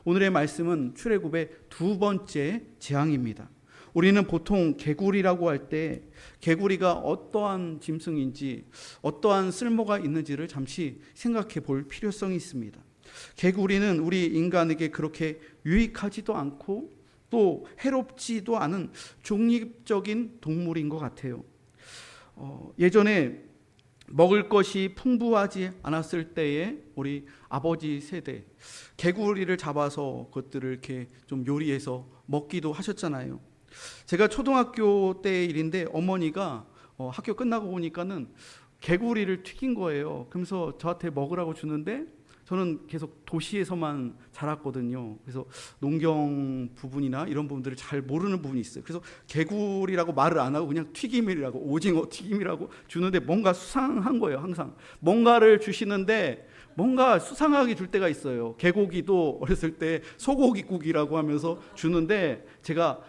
오늘의 말씀은 출애굽의 두 번째 재앙입니다. 우리는 보통 개구리라고 할 때 개구리가 어떠한 짐승인지 어떠한 쓸모가 있는지를 잠시 생각해 볼 필요성이 있습니다. 개구리는 우리 인간에게 그렇게 유익하지도 않고 또 해롭지도 않은 중립적인 동물인 것 같아요. 예전에 먹을 것이 풍부하지 않았을 때에 우리 아버지 세대 개구리를 잡아서 그것들을 이렇게 좀 요리해서 먹기도 하셨잖아요. 제가 초등학교 때 일인데 어머니가 학교 끝나고 보니까는 개구리를 튀긴 거예요. 그러면서 저한테 먹으라고 주는데 저는 계속 도시에서만 자랐거든요. 그래서 농경 부분이나 이런 부분들을 잘 모르는 부분이 있어요. 그래서 개구리라고 말을 안 하고 그냥 튀김이라고, 오징어 튀김이라고 주는데 뭔가 수상한 거예요. 항상 뭔가를 주시는데 뭔가 수상하게 줄 때가 있어요. 개고기도 어렸을 때 소고기국이라고 하면서 주는데 제가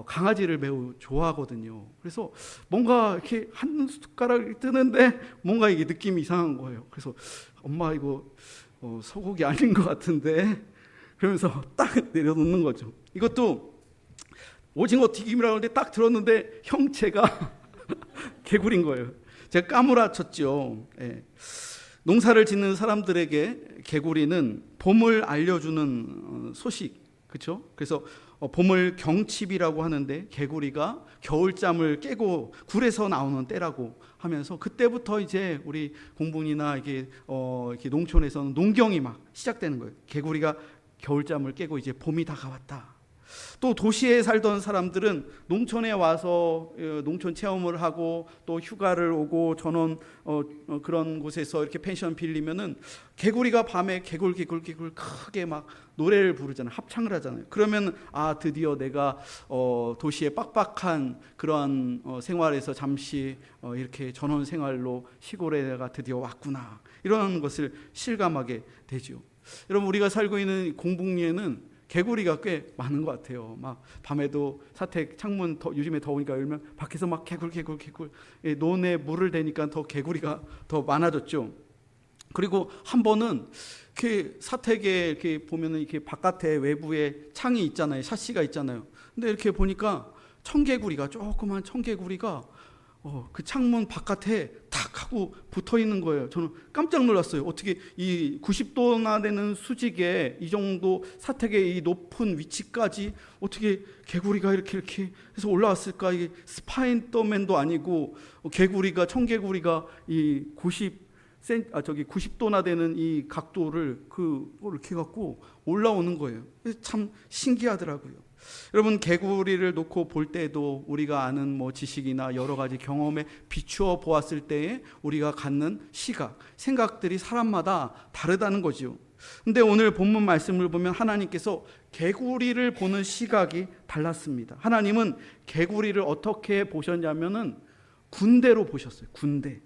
강아지를 매우 좋아하거든요. 그래서 뭔가 이렇게 한 숟가락이 뜨는데 뭔가 이게 느낌이 이상한 거예요. 그래서 엄마 이거 소고기 아닌 것 같은데 그러면서 딱 내려놓는 거죠. 이것도 오징어 튀김이라고 하는데 딱 들었는데 형체가 개구리인 거예요. 제가 까무라쳤죠. 예. 농사를 짓는 사람들에게 개구리는 봄을 알려주는 소식, 그렇죠? 그래서 봄을 경칩이라고 하는데 개구리가 겨울잠을 깨고 굴에서 나오는 때라고 하면서 그때부터 이제 우리 공분이나 이렇게 농촌에서는 농경이 막 시작되는 거예요. 개구리가 겨울잠을 깨고 이제 봄이 다가왔다. 또 도시에 살던 사람들은 농촌에 와서 농촌 체험을 하고 또 휴가를 오고 전원 그런 곳에서 이렇게 펜션 빌리면은 개구리가 밤에 개굴 크게 막 노래를 부르잖아요. 합창을 하잖아요. 그러면 드디어 내가 도시의 빡빡한 그러한 생활에서 잠시 이렇게 전원 생활로 시골에 내가 드디어 왔구나, 이런 것을 실감하게 되죠. 여러분, 우리가 살고 있는 공북리에는 개구리가 꽤 많은 것 같아요. 막 밤에도 사택 창문 요즘에 더우니까 열면 밖에서 막 개굴 논에 물을 대니까 더 개구리가 더 많아졌죠. 그리고 한 번은 이렇게 사택에 이렇게 보면은 이렇게 바깥에 외부에 창이 있잖아요. 샤시가 있잖아요. 근데 이렇게 보니까 조그만 청개구리가 그 창문 바깥에 탁 하고 붙어 있는 거예요. 저는 깜짝 놀랐어요. 어떻게 이 90도나 되는 수직에 이 정도 사택의 이 높은 위치까지 어떻게 개구리가 이렇게 해서 올라왔을까? 이게 스파이더맨도 아니고 청개구리가 이 90도나 되는 이 각도를 이렇게 갖고 올라오는 거예요. 참 신기하더라고요. 여러분, 개구리를 놓고 볼 때도 우리가 아는 지식이나 여러 가지 경험에 비추어 보았을 때에 우리가 갖는 시각, 생각들이 사람마다 다르다는 거죠. 근데 오늘 본문 말씀을 보면 하나님께서 개구리를 보는 시각이 달랐습니다. 하나님은 개구리를 어떻게 보셨냐면은 군대로 보셨어요. 군대.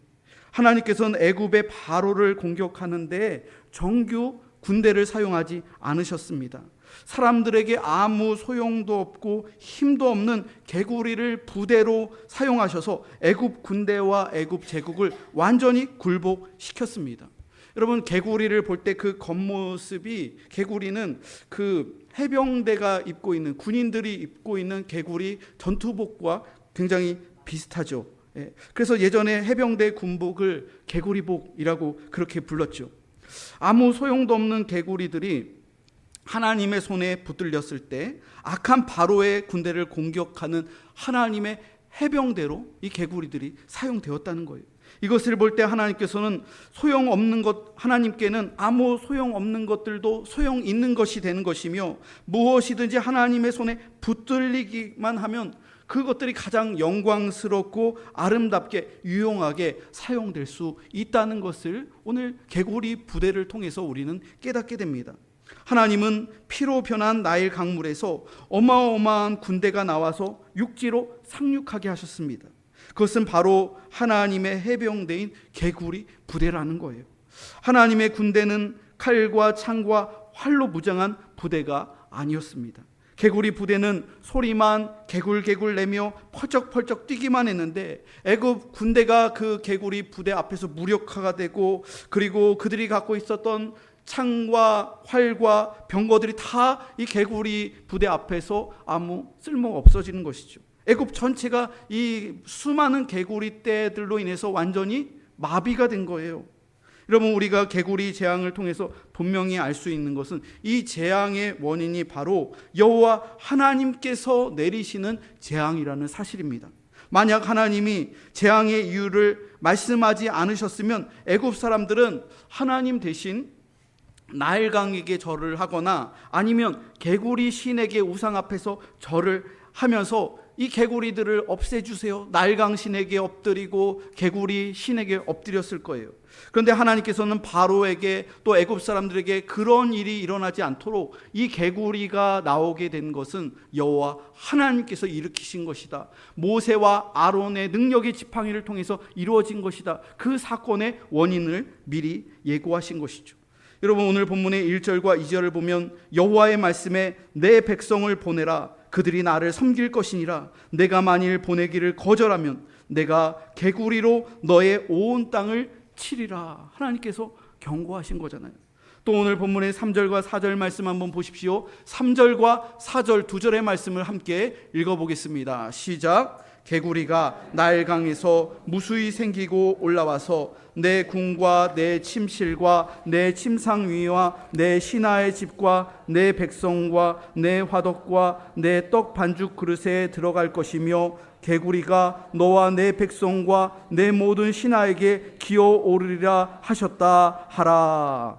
하나님께서는 애굽의 바로를 공격하는데 정규 군대를 사용하지 않으셨습니다. 사람들에게 아무 소용도 없고 힘도 없는 개구리를 부대로 사용하셔서 애굽 군대와 애굽 제국을 완전히 굴복시켰습니다. 여러분, 개구리를 볼 때 그 겉모습이, 개구리는 그 해병대가 입고 있는, 군인들이 입고 있는 개구리 전투복과 굉장히 비슷하죠. 그래서 예전에 해병대 군복을 개구리복이라고 그렇게 불렀죠. 아무 소용도 없는 개구리들이 하나님의 손에 붙들렸을 때 악한 바로의 군대를 공격하는 하나님의 해병대로 이 개구리들이 사용되었다는 거예요. 이것을 볼 때 하나님께서는 하나님께는 아무 소용없는 것들도 소용 있는 것이 되는 것이며, 무엇이든지 하나님의 손에 붙들리기만 하면 그것들이 가장 영광스럽고 아름답게 유용하게 사용될 수 있다는 것을 오늘 개구리 부대를 통해서 우리는 깨닫게 됩니다. 하나님은 피로 변한 나일 강물에서 어마어마한 군대가 나와서 육지로 상륙하게 하셨습니다. 그것은 바로 하나님의 해병대인 개구리 부대라는 거예요. 하나님의 군대는 칼과 창과 활로 무장한 부대가 아니었습니다. 개구리 부대는 소리만 개굴개굴 내며 펄쩍펄쩍 뛰기만 했는데 애굽 군대가 그 개구리 부대 앞에서 무력화가 되고, 그리고 그들이 갖고 있었던 창과 활과 병거들이 다 이 개구리 부대 앞에서 아무 쓸모가 없어지는 것이죠. 애굽 전체가 이 수많은 개구리 떼들로 인해서 완전히 마비가 된 거예요. 여러분, 우리가 개구리 재앙을 통해서 분명히 알 수 있는 것은 이 재앙의 원인이 바로 여호와 하나님께서 내리시는 재앙이라는 사실입니다. 만약 하나님이 재앙의 이유를 말씀하지 않으셨으면 애굽 사람들은 하나님 대신 나일강에게 절을 하거나 아니면 개구리 신에게 우상 앞에서 절을 하면서 이 개구리들을 없애주세요, 나일강 신에게 엎드리고 개구리 신에게 엎드렸을 거예요. 그런데 하나님께서는 바로에게 또 애굽 사람들에게 그런 일이 일어나지 않도록 이 개구리가 나오게 된 것은 여호와 하나님께서 일으키신 것이다. 모세와 아론의 능력의 지팡이를 통해서 이루어진 것이다. 그 사건의 원인을 미리 예고하신 것이죠. 여러분, 오늘 본문의 1절과 2절을 보면 여호와의 말씀에 내 백성을 보내라, 그들이 나를 섬길 것이니라. 내가 만일 보내기를 거절하면 내가 개구리로 너의 온 땅을 치리라. 하나님께서 경고하신 거잖아요. 또 오늘 본문의 3절과 4절 말씀 한번 보십시오. 3절과 4절 두 절의 말씀을 함께 읽어보겠습니다. 시작. 개구리가 나일강에서 무수히 생기고 올라와서 내 궁과 내 침실과 내 침상 위와 내 신하의 집과 내 백성과 내 화덕과 내 떡 반죽 그릇에 들어갈 것이며 개구리가 너와 내 백성과 내 모든 신하에게 기어오르리라 하셨다 하라.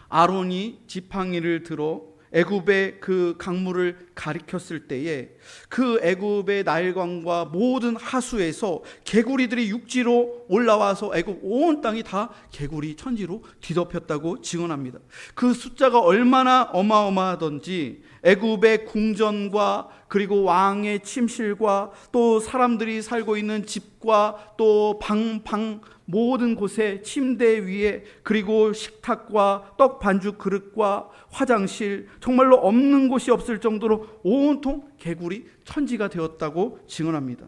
아론이 지팡이를 들어 애굽의 그 강물을 가리켰을 때에 그 애굽의 나일강과 모든 하수에서 개구리들이 육지로 올라와서 애굽 온 땅이 다 개구리 천지로 뒤덮였다고 증언합니다. 그 숫자가 얼마나 어마어마하던지 애굽의 궁전과 그리고 왕의 침실과 또 사람들이 살고 있는 집과 또 방 모든 곳에 침대 위에 그리고 식탁과 떡 반죽 그릇과 화장실, 정말로 없는 곳이 없을 정도로 온통 개구리 천지가 되었다고 증언합니다.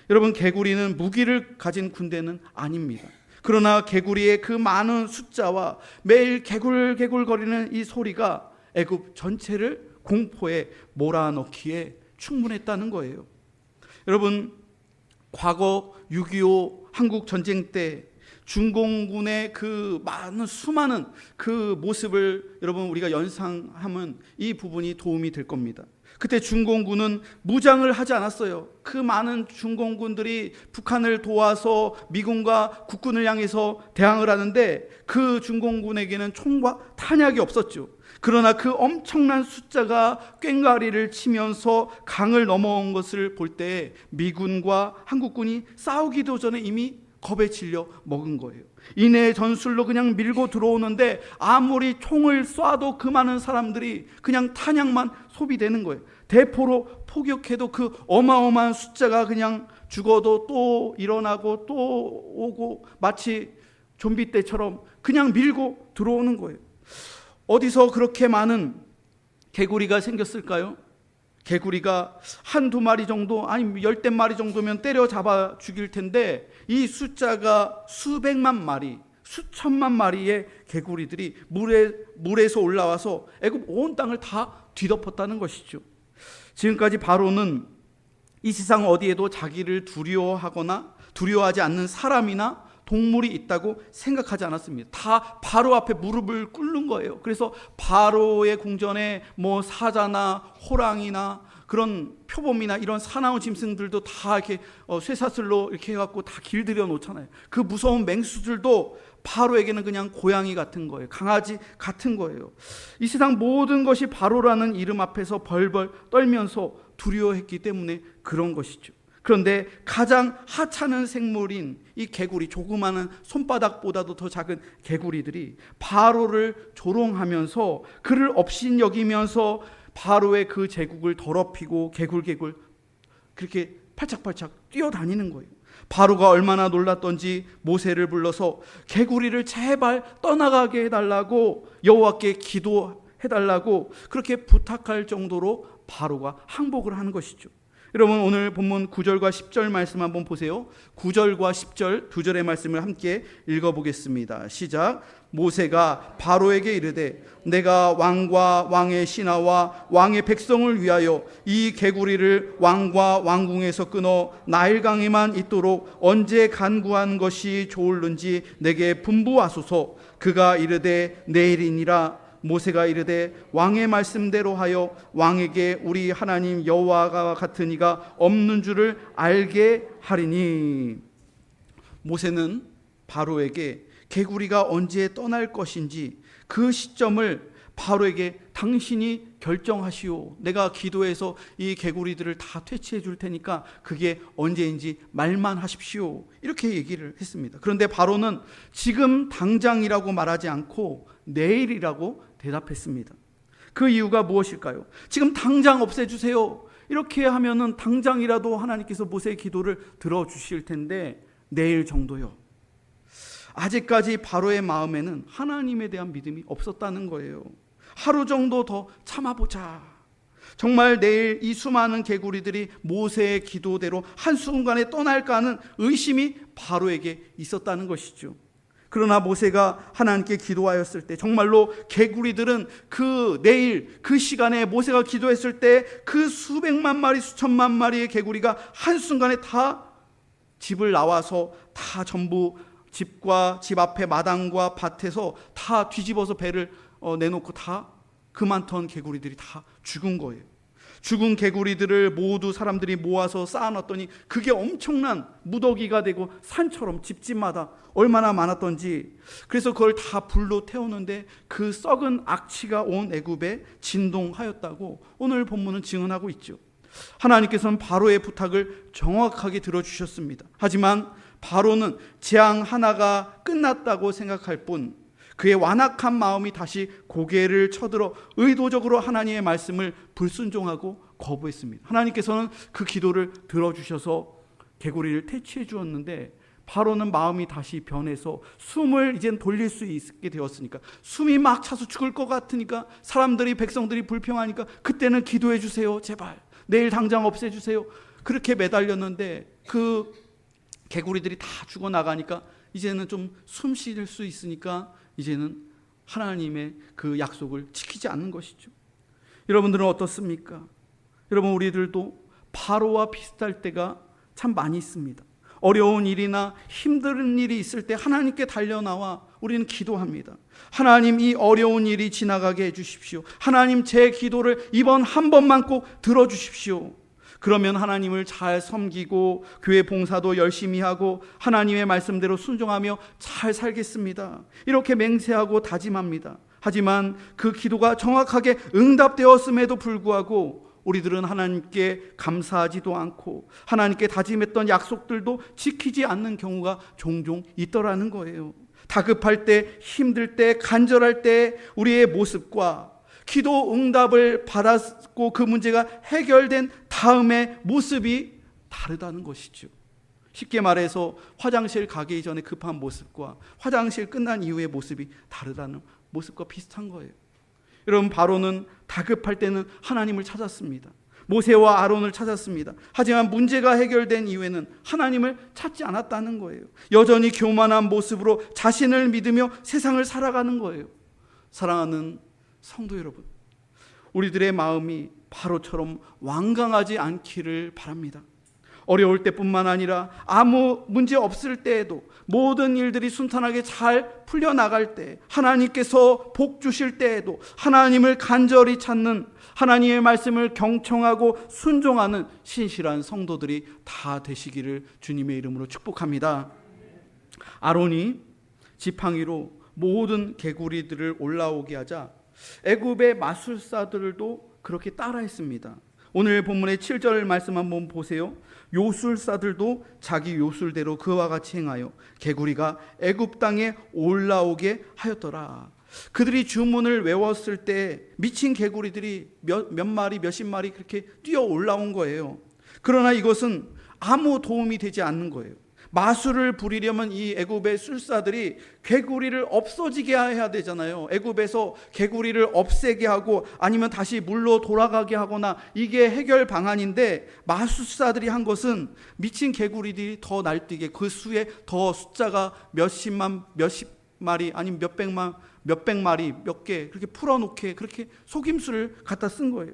여러분, 개구리는 무기를 가진 군대는 아닙니다. 그러나 개구리의 그 많은 숫자와 매일 개굴개굴 거리는 이 소리가 애굽 전체를 공포에 몰아넣기에 충분했다는 거예요. 여러분, 과거 6.25 한국 전쟁 때 중공군의 그 많은 수많은 그 모습을 여러분 우리가 연상하면 이 부분이 도움이 될 겁니다. 그때 중공군은 무장을 하지 않았어요. 그 많은 중공군들이 북한을 도와서 미군과 국군을 향해서 대항을 하는데 그 중공군에게는 총과 탄약이 없었죠. 그러나 그 엄청난 숫자가 꽹과리를 치면서 강을 넘어온 것을 볼 때 미군과 한국군이 싸우기도 전에 이미 겁에 질려 먹은 거예요. 이내 전술로 그냥 밀고 들어오는데 아무리 총을 쏴도 그 많은 사람들이 그냥 탄약만 소비되는 거예요. 대포로 포격해도 그 어마어마한 숫자가 그냥 죽어도 또 일어나고 또 오고 마치 좀비 때처럼 그냥 밀고 들어오는 거예요. 어디서 그렇게 많은 개구리가 생겼을까요? 개구리가 한두 마리 정도 아니면 10마리 정도면 때려잡아 죽일 텐데 이 숫자가 수백만 마리, 수천만 마리의 개구리들이 물에서 올라와서 애굽 온 땅을 다 뒤덮었다는 것이죠. 지금까지 바로는 이 세상 어디에도 자기를 두려워하거나 두려워하지 않는 사람이나 동물이 있다고 생각하지 않았습니다. 다 바로 앞에 무릎을 꿇는 거예요. 그래서 바로의 궁전에 뭐 사자나 호랑이나 그런 표범이나 이런 사나운 짐승들도 다 이렇게 쇠사슬로 이렇게 해갖고 다 길들여 놓잖아요. 그 무서운 맹수들도 바로에게는 그냥 고양이 같은 거예요. 강아지 같은 거예요. 이 세상 모든 것이 바로라는 이름 앞에서 벌벌 떨면서 두려워했기 때문에 그런 것이죠. 그런데 가장 하찮은 생물인 이 개구리, 조그마한 손바닥보다도 더 작은 개구리들이 바로를 조롱하면서 그를 업신여기면서 바로의 그 제국을 더럽히고 개굴개굴 그렇게 팔짝팔짝 뛰어다니는 거예요. 바로가 얼마나 놀랐던지 모세를 불러서 개구리를 제발 떠나가게 해달라고 여호와께 기도해달라고 그렇게 부탁할 정도로 바로가 항복을 하는 것이죠. 여러분 오늘 본문 9절과 10절 말씀 한번 보세요. 9절과 10절 두 절의 말씀을 함께 읽어보겠습니다. 시작. 모세가 바로에게 이르되 내가 왕과 왕의 신하와 왕의 백성을 위하여 이 개구리를 왕과 왕궁에서 끊어 나일강에만 있도록 언제 간구한 것이 좋을는지 내게 분부하소서. 그가 이르되 내일이니라. 모세가 이르되 왕의 말씀대로 하여 왕에게 우리 하나님 여호와가 같은 이가 없는 줄을 알게 하리니. 모세는 바로에게 개구리가 언제 떠날 것인지 그 시점을 바로에게 당신이 결정하시오. 내가 기도해서 이 개구리들을 다 퇴치해 줄 테니까 그게 언제인지 말만 하십시오. 이렇게 얘기를 했습니다. 그런데 바로는 지금 당장이라고 말하지 않고 내일이라고 대답했습니다. 그 이유가 무엇일까요? 지금 당장 없애주세요. 이렇게 하면은 당장이라도 하나님께서 모세의 기도를 들어주실 텐데 내일 정도요. 아직까지 바로의 마음에는 하나님에 대한 믿음이 없었다는 거예요. 하루 정도 더 참아보자. 정말 내일 이 수많은 개구리들이 모세의 기도대로 한순간에 떠날까 하는 의심이 바로에게 있었다는 것이죠. 그러나 모세가 하나님께 기도하였을 때 정말로 개구리들은 그 내일 그 시간에 모세가 기도했을 때 그 수백만 마리 수천만 마리의 개구리가 한순간에 다 집을 나와서 다 전부 집과 집 앞에 마당과 밭에서 다 뒤집어서 배를 내놓고 다 그 많던 개구리들이 다 죽은 거예요. 죽은 개구리들을 모두 사람들이 모아서 쌓아놨더니 그게 엄청난 무더기가 되고 산처럼 집집마다 얼마나 많았던지. 그래서 그걸 다 불로 태우는데 그 썩은 악취가 온 애굽에 진동하였다고 오늘 본문은 증언하고 있죠. 하나님께서는 바로의 부탁을 정확하게 들어주셨습니다. 하지만 바로는 재앙 하나가 끝났다고 생각할 뿐 그의 완악한 마음이 다시 고개를 쳐들어 의도적으로 하나님의 말씀을 불순종하고 거부했습니다. 하나님께서는 그 기도를 들어주셔서 개구리를 퇴치해 주었는데 바로는 마음이 다시 변해서 숨을 이젠 돌릴 수 있게 되었으니까, 숨이 막 차서 죽을 것 같으니까, 사람들이 백성들이 불평하니까 그때는 기도해 주세요. 제발 내일 당장 없애주세요. 그렇게 매달렸는데 그 개구리들이 다 죽어나가니까 이제는 좀 숨 쉴 수 있으니까 이제는 하나님의 그 약속을 지키지 않는 것이죠. 여러분들은 어떻습니까? 여러분 우리들도 바로와 비슷할 때가 참 많이 있습니다. 어려운 일이나 힘든 일이 있을 때 하나님께 달려나와 우리는 기도합니다. 하나님 이 어려운 일이 지나가게 해주십시오. 하나님 제 기도를 이번 한 번만 꼭 들어주십시오. 그러면 하나님을 잘 섬기고 교회 봉사도 열심히 하고 하나님의 말씀대로 순종하며 잘 살겠습니다. 이렇게 맹세하고 다짐합니다. 하지만 그 기도가 정확하게 응답되었음에도 불구하고 우리들은 하나님께 감사하지도 않고 하나님께 다짐했던 약속들도 지키지 않는 경우가 종종 있더라는 거예요. 다급할 때, 힘들 때, 간절할 때 우리의 모습과 기도 응답을 받았고 그 문제가 해결된 다음의 모습이 다르다는 것이죠. 쉽게 말해서 화장실 가기 전에 급한 모습과 화장실 끝난 이후의 모습이 다르다는 모습과 비슷한 거예요. 여러분 바로는 다급할 때는 하나님을 찾았습니다. 모세와 아론을 찾았습니다. 하지만 문제가 해결된 이후에는 하나님을 찾지 않았다는 거예요. 여전히 교만한 모습으로 자신을 믿으며 세상을 살아가는 거예요. 사랑하는 성도 여러분, 우리들의 마음이 바로처럼 완강하지 않기를 바랍니다. 어려울 때뿐만 아니라 아무 문제 없을 때에도 모든 일들이 순탄하게 잘 풀려나갈 때, 하나님께서 복 주실 때에도 하나님을 간절히 찾는, 하나님의 말씀을 경청하고 순종하는 신실한 성도들이 다 되시기를 주님의 이름으로 축복합니다. 아론이 지팡이로 모든 개구리들을 올라오게 하자 애굽의 마술사들도 그렇게 따라했습니다. 오늘 본문의 7절 말씀 한번 보세요. 요술사들도 자기 요술대로 그와 같이 행하여 개구리가 애굽 땅에 올라오게 하였더라. 그들이 주문을 외웠을 때 미친 개구리들이 몇 마리 몇십 마리 그렇게 뛰어 올라온 거예요. 그러나 이것은 아무 도움이 되지 않는 거예요. 마술을 부리려면 이 애굽의 술사들이 개구리를 없어지게 해야 되잖아요. 애굽에서 개구리를 없애게 하고 아니면 다시 물로 돌아가게 하거나, 이게 해결 방안인데 마술사들이 한 것은 미친 개구리들이 더 날뛰게, 그 수에 더 숫자가 몇십 마리 아니면 몇백 마리 몇 개 그렇게 풀어놓게, 그렇게 속임수를 갖다 쓴 거예요.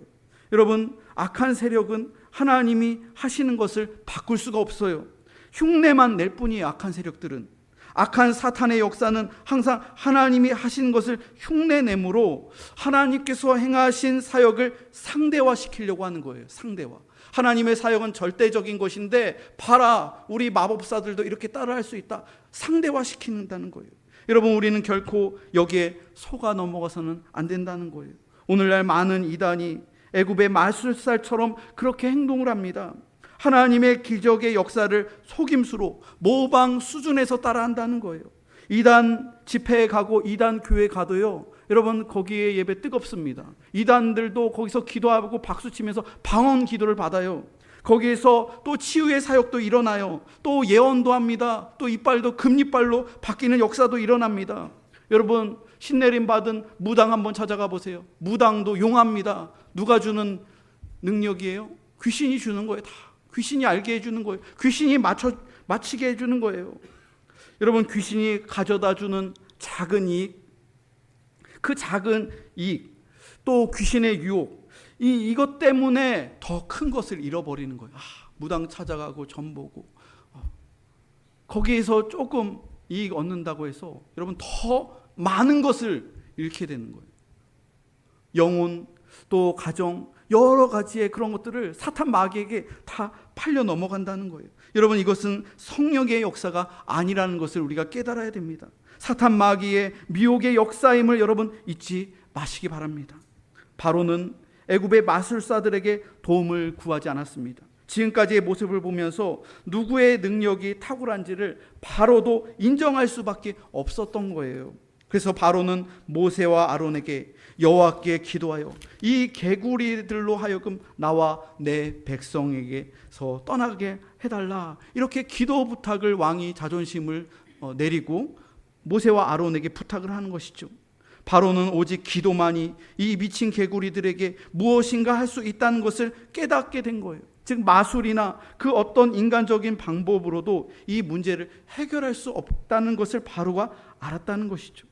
여러분, 악한 세력은 하나님이 하시는 것을 바꿀 수가 없어요. 흉내만 낼 뿐이에요. 악한 세력들은, 악한 사탄의 역사는 항상 하나님이 하신 것을 흉내내므로 하나님께서 행하신 사역을 상대화시키려고 하는 거예요. 상대화. 하나님의 사역은 절대적인 것인데 봐라, 우리 마법사들도 이렇게 따라할 수 있다. 상대화시킨다는 거예요. 여러분, 우리는 결코 여기에 속아 넘어가서는 안 된다는 거예요. 오늘날 많은 이단이 애굽의 마술사처럼 그렇게 행동을 합니다. 하나님의 기적의 역사를 속임수로 모방 수준에서 따라한다는 거예요. 이단 집회에 가고 이단 교회에 가도요, 여러분, 거기에 예배 뜨겁습니다. 이단들도 거기서 기도하고 박수치면서 방언 기도를 받아요. 거기에서 또 치유의 사역도 일어나요. 또 예언도 합니다. 또 이빨도 금이빨로 바뀌는 역사도 일어납니다. 여러분, 신내림 받은 무당 한번 찾아가 보세요. 무당도 용합니다. 누가 주는 능력이에요? 귀신이 주는 거예요. 다 귀신이 알게 해주는 거예요. 귀신이 맞히게 해주는 거예요. 여러분, 귀신이 가져다 주는 작은 이익, 그 작은 이익, 또 귀신의 유혹, 이것 때문에 더 큰 것을 잃어버리는 거예요. 무당 찾아가고 점 보고 거기에서 조금 이익 얻는다고 해서 여러분 더 많은 것을 잃게 되는 거예요. 영혼, 또 가정, 여러 가지의 그런 것들을 사탄 마귀에게 다 팔려 넘어간다는 거예요. 여러분, 이것은 성령의 역사가 아니라는 것을 우리가 깨달아야 됩니다. 사탄 마귀의 미혹의 역사임을 여러분 잊지 마시기 바랍니다. 바로는 애굽의 마술사들에게 도움을 구하지 않았습니다. 지금까지의 모습을 보면서 누구의 능력이 탁월한지를 바로도 인정할 수밖에 없었던 거예요. 그래서 바로는 모세와 아론에게 여호와께 기도하여 이 개구리들로 하여금 나와 내 백성에게서 떠나게 해달라, 이렇게 기도 부탁을, 왕이 자존심을 내리고 모세와 아론에게 부탁을 하는 것이죠. 바로는 오직 기도만이 이 미친 개구리들에게 무엇인가 할 수 있다는 것을 깨닫게 된 거예요. 즉 마술이나 그 어떤 인간적인 방법으로도 이 문제를 해결할 수 없다는 것을 바로가 알았다는 것이죠.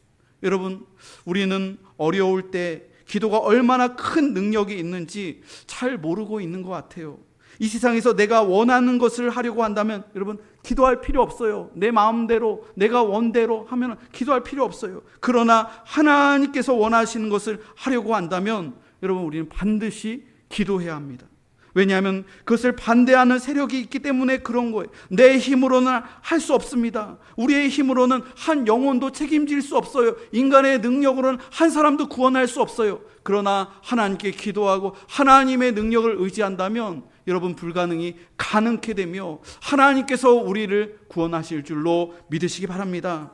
여러분, 우리는 어려울 때 기도가 얼마나 큰 능력이 있는지 잘 모르고 있는 것 같아요. 이 세상에서 내가 원하는 것을 하려고 한다면 여러분 기도할 필요 없어요. 내 마음대로 내가 원대로 하면 기도할 필요 없어요. 그러나 하나님께서 원하시는 것을 하려고 한다면 여러분 우리는 반드시 기도해야 합니다. 왜냐하면 그것을 반대하는 세력이 있기 때문에 그런 거예요. 내 힘으로는 할 수 없습니다. 우리의 힘으로는 한 영혼도 책임질 수 없어요. 인간의 능력으로는 한 사람도 구원할 수 없어요. 그러나 하나님께 기도하고 하나님의 능력을 의지한다면 여러분 불가능이 가능케 되며 하나님께서 우리를 구원하실 줄로 믿으시기 바랍니다.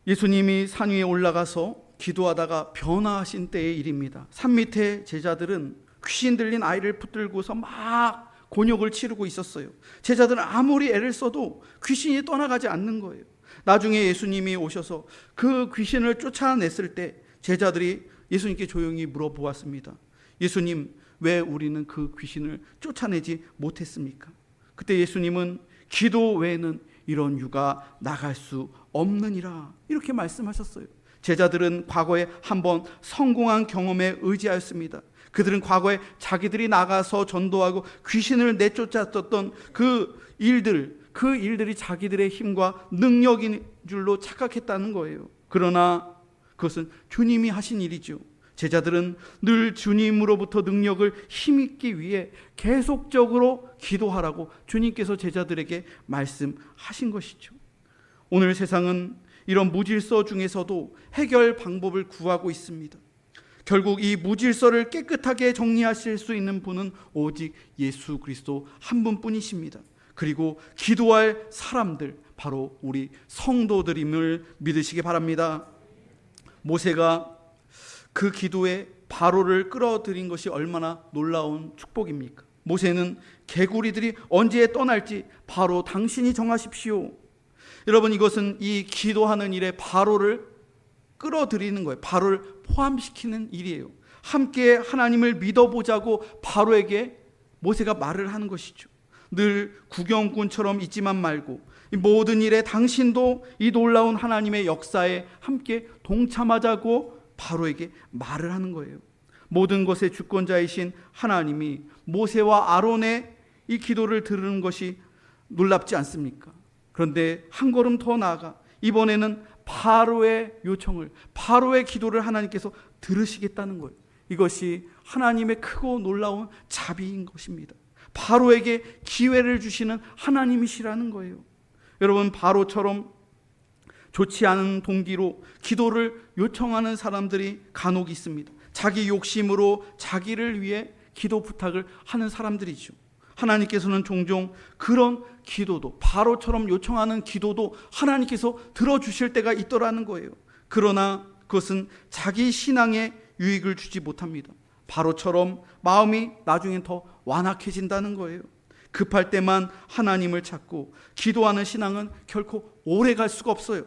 예수님이 산 위에 올라가서 기도하다가 변화하신 때의 일입니다. 산 밑에 제자들은 귀신 들린 아이를 붙들고서 막 곤욕을 치르고 있었어요. 제자들은 아무리 애를 써도 귀신이 떠나가지 않는 거예요. 나중에 예수님이 오셔서 그 귀신을 쫓아냈을 때 제자들이 예수님께 조용히 물어보았습니다. 예수님, 왜 우리는 그 귀신을 쫓아내지 못했습니까? 그때 예수님은 기도 외에는 이런 유가 나갈 수 없느니라, 이렇게 말씀하셨어요. 제자들은 과거에 한번 성공한 경험에 의지하였습니다. 그들은 과거에 자기들이 나가서 전도하고 귀신을 내쫓았던 그 일들이 자기들의 힘과 능력인 줄로 착각했다는 거예요. 그러나 그것은 주님이 하신 일이죠. 제자들은 늘 주님으로부터 능력을 힘입기 위해 계속적으로 기도하라고 주님께서 제자들에게 말씀하신 것이죠. 오늘 세상은 이런 무질서 중에서도 해결 방법을 구하고 있습니다. 결국 이 무질서를 깨끗하게 정리하실 수 있는 분은 오직 예수 그리스도 한 분뿐이십니다. 그리고 기도할 사람들, 바로 우리 성도들임을 믿으시기 바랍니다. 모세가 그 기도에 바로를 끌어들인 것이 얼마나 놀라운 축복입니까? 모세는 개구리들이 언제 떠날지 바로 당신이 정하십시오. 여러분, 이것은 이 기도하는 일에 바로를 끌어들이는 거예요. 바로를 포함시키는 일이에요. 함께 하나님을 믿어보자고 바로에게 모세가 말을 하는 것이죠. 늘 구경꾼처럼 있지만 말고 이 모든 일에 당신도 이 놀라운 하나님의 역사에 함께 동참하자고 바로에게 말을 하는 거예요. 모든 것의 주권자이신 하나님이 모세와 아론의 이 기도를 들은 것이 놀랍지 않습니까? 그런데 한 걸음 더 나아가 이번에는 바로의 요청을, 바로의 기도를 하나님께서 들으시겠다는 거예요. 이것이 하나님의 크고 놀라운 자비인 것입니다. 바로에게 기회를 주시는 하나님이시라는 거예요. 여러분, 바로처럼 좋지 않은 동기로 기도를 요청하는 사람들이 간혹 있습니다. 자기 욕심으로 자기를 위해 기도 부탁을 하는 사람들이죠. 하나님께서는 종종 그런 기도도, 바로처럼 요청하는 기도도 하나님께서 들어주실 때가 있더라는 거예요. 그러나 그것은 자기 신앙에 유익을 주지 못합니다. 바로처럼 마음이 나중엔 더 완악해진다는 거예요. 급할 때만 하나님을 찾고 기도하는 신앙은 결코 오래 갈 수가 없어요.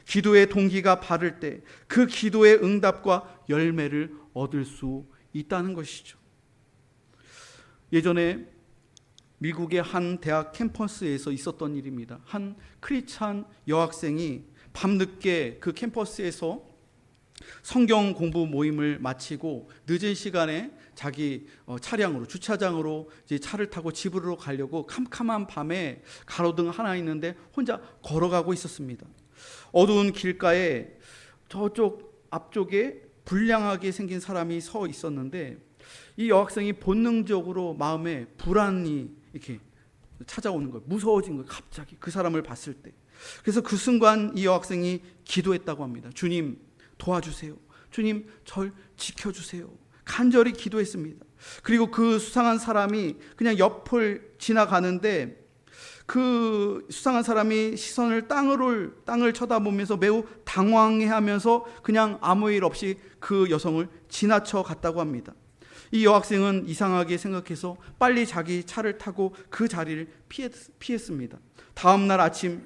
기도의 동기가 바를 때 그 기도의 응답과 열매를 얻을 수 있다는 것이죠. 예전에 미국의 한 대학 캠퍼스에서 있었던 일입니다. 한 크리스찬 여학생이 밤늦게 그 캠퍼스에서 성경 공부 모임을 마치고 늦은 시간에 자기 차량으로, 주차장으로 이제 차를 타고 집으로 가려고 캄캄한 밤에 가로등 하나 있는데 혼자 걸어가고 있었습니다. 어두운 길가에 저쪽 앞쪽에 불량하게 생긴 사람이 서 있었는데 이 여학생이 본능적으로 마음에 불안이 이렇게 찾아오는 거예요. 무서워진 거예요. 갑자기 그 사람을 봤을 때. 그래서 그 순간 이 여학생이 기도했다고 합니다. 주님, 도와주세요. 주님, 절 지켜주세요. 간절히 기도했습니다. 그리고 그 수상한 사람이 그냥 옆을 지나가는데 그 수상한 사람이 시선을 땅을 쳐다보면서 매우 당황해하면서 그냥 아무 일 없이 그 여성을 지나쳐 갔다고 합니다. 이 여학생은 이상하게 생각해서 빨리 자기 차를 타고 그 자리를 피했습니다. 다음 날 아침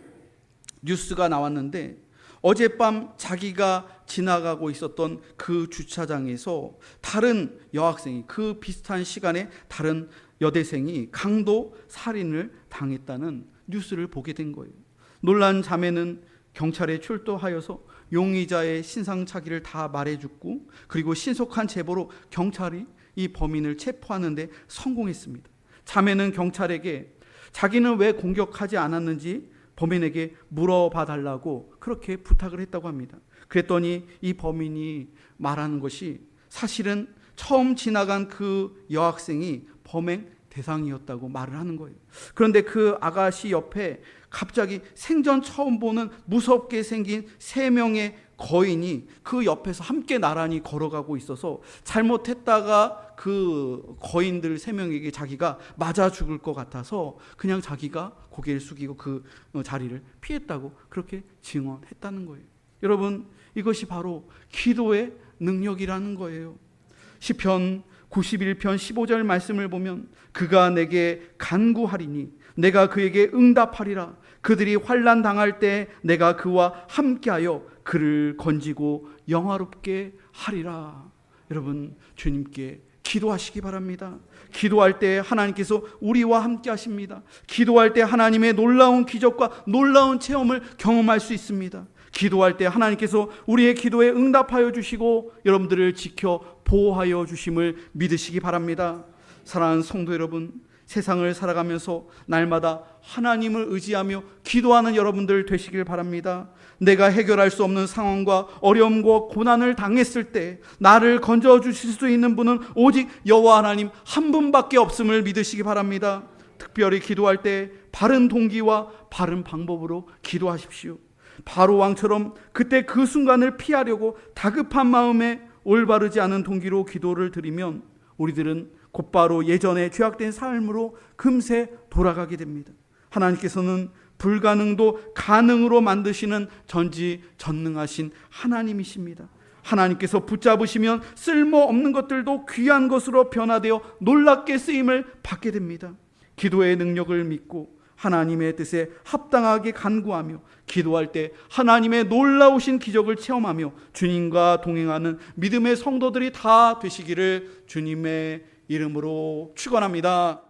뉴스가 나왔는데 어젯밤 자기가 지나가고 있었던 그 주차장에서 다른 여학생이, 그 비슷한 시간에 다른 여대생이 강도 살인을 당했다는 뉴스를 보게 된 거예요. 놀란 자매는 경찰에 출동하여서 용의자의 신상착의를 다 말해줬고, 그리고 신속한 제보로 경찰이 이 범인을 체포하는 데 성공했습니다. 자매는 경찰에게 자기는 왜 공격하지 않았는지 범인에게 물어봐 달라고 그렇게 부탁을 했다고 합니다. 그랬더니 이 범인이 말하는 것이 사실은 처음 지나간 그 여학생이 범행 대상이었다고 말을 하는 거예요. 그런데 그 아가씨 옆에 갑자기 생전 처음 보는 무섭게 생긴 3명의 거인이 그 옆에서 함께 나란히 걸어가고 있어서 잘못했다가 그 거인들 3명에게 자기가 맞아 죽을 것 같아서 그냥 자기가 고개를 숙이고 그 자리를 피했다고 그렇게 증언했다는 거예요. 여러분, 이것이 바로 기도의 능력이라는 거예요. 시편 91편 15절 말씀을 보면 그가 내게 간구하리니 내가 그에게 응답하리라. 그들이 환난 당할 때 내가 그와 함께하여 그를 건지고 영화롭게 하리라. 여러분, 주님께 기도하시기 바랍니다. 기도할 때 하나님께서 우리와 함께 하십니다. 기도할 때 하나님의 놀라운 기적과 놀라운 체험을 경험할 수 있습니다. 기도할 때 하나님께서 우리의 기도에 응답하여 주시고 여러분들을 지켜 보호하여 주심을 믿으시기 바랍니다. 사랑하는 성도 여러분, 세상을 살아가면서 날마다 하나님을 의지하며 기도하는 여러분들 되시길 바랍니다. 내가 해결할 수 없는 상황과 어려움과 고난을 당했을 때 나를 건져주실 수 있는 분은 오직 여호와 하나님 한 분밖에 없음을 믿으시기 바랍니다. 특별히 기도할 때 바른 동기와 바른 방법으로 기도하십시오. 바로 왕처럼 그때 그 순간을 피하려고 다급한 마음에 올바르지 않은 동기로 기도를 드리면 우리들은 곧바로 예전의 죄악된 삶으로 금세 돌아가게 됩니다. 하나님께서는 불가능도 가능으로 만드시는 전지전능하신 하나님이십니다. 하나님께서 붙잡으시면 쓸모없는 것들도 귀한 것으로 변화되어 놀랍게 쓰임을 받게 됩니다. 기도의 능력을 믿고 하나님의 뜻에 합당하게 간구하며 기도할 때 하나님의 놀라우신 기적을 체험하며 주님과 동행하는 믿음의 성도들이 다 되시기를 주님의 이름으로 축원합니다.